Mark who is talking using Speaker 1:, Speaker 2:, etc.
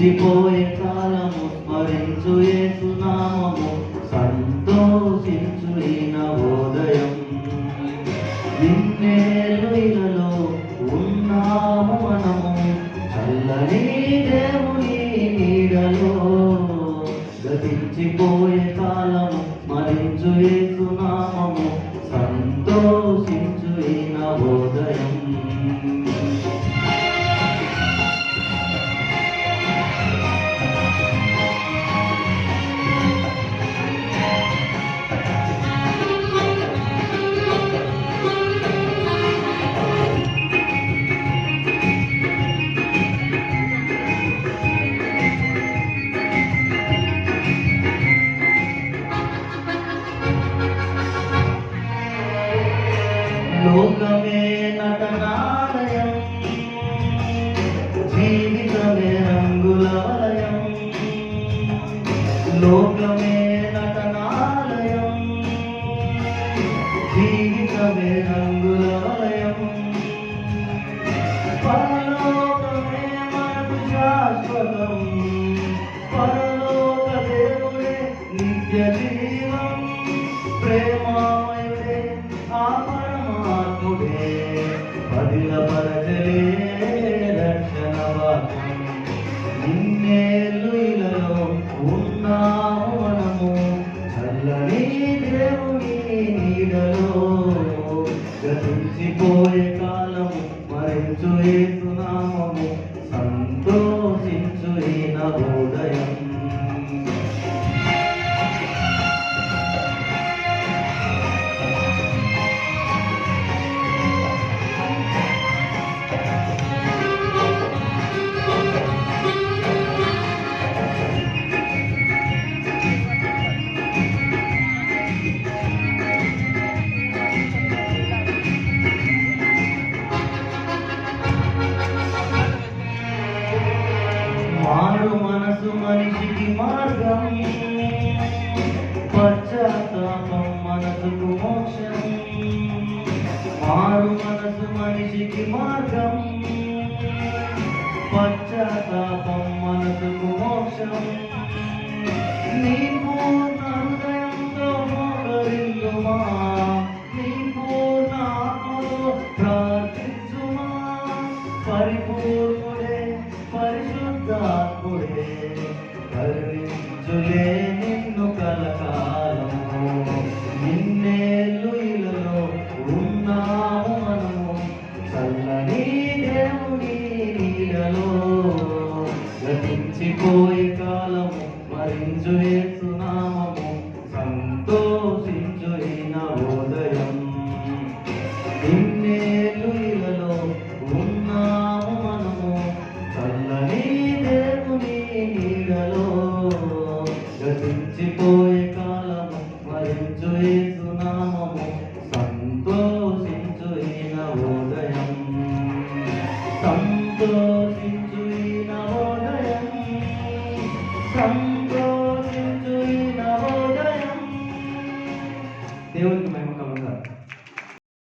Speaker 1: గతించిపోయే కాలము స్మరించు యేసు నామము, సంతోషించు ఈ నవోదయం. ఇన్నేళ్ళు ఇలలో ఉన్నాము మనము, చల్లని దేవుని నీడలో. గతించిపోయే కాలము స్మరించు యేసు నామము, సంతోషించు ఈ నవోదయం. లోకమే నటనాలయం, జీవితమే రంగుల వలయం. లోకమే నటనాలయం, జీవితమే రంగుల వలయం. పరలోకమే మనకు శాశ్వతం, పరలోక దేవుడే నిత్య జీవం. ప్రేమామయుడే ఆ పరమాత్ముడే, పదిలపరచలే రక్షణ వాక్యం. ఇన్నేళ్ళు ఇలలో ఉన్నాము మనము, చల్లని దేవుని నీడలో. గతించిపోయే కాలము స్మరించు యేసు నామము, సంతోషించు ఈ నవోదయం. మారు మనసు మనిషికి మార్గం, పశ్చాత్తాపం మనసుకు మోక్షం. మారు మనసు మనిషికి మార్గం, పశ్చాత్తాపం మనసుకు మోక్షం. నీ పూర్ణ హృదయంతో మోకరిల్లుమా, నీ పూర్ణ ఆత్మతో ప్రార్థించుమా. పరిపూర్ణుడే పరిశుద్ధాత్ముడే, కరుణించులే నిన్ను కలకాలము. ఇన్నేళ్ళు ఇలలో ఉన్నాము మనము, చల్లని దేవుని నీడలో. గతించిపోయే కాలము స్మరించు యేసు నామము, సంతోషించు ఈ నవోదయం. ఇన్నేళ్ళు ఇలలో ఉన్నాము మనము, చల్లని దేవుని నీడలో. గతించిపోయే కాలము స్మరించు యేసు నామము, సంతోషించు ఈ నవోదయం. సంతోషించు ఈ నవోదయం, సంతోషించు ఈ నవోదయం. దేవునికి మహిమ.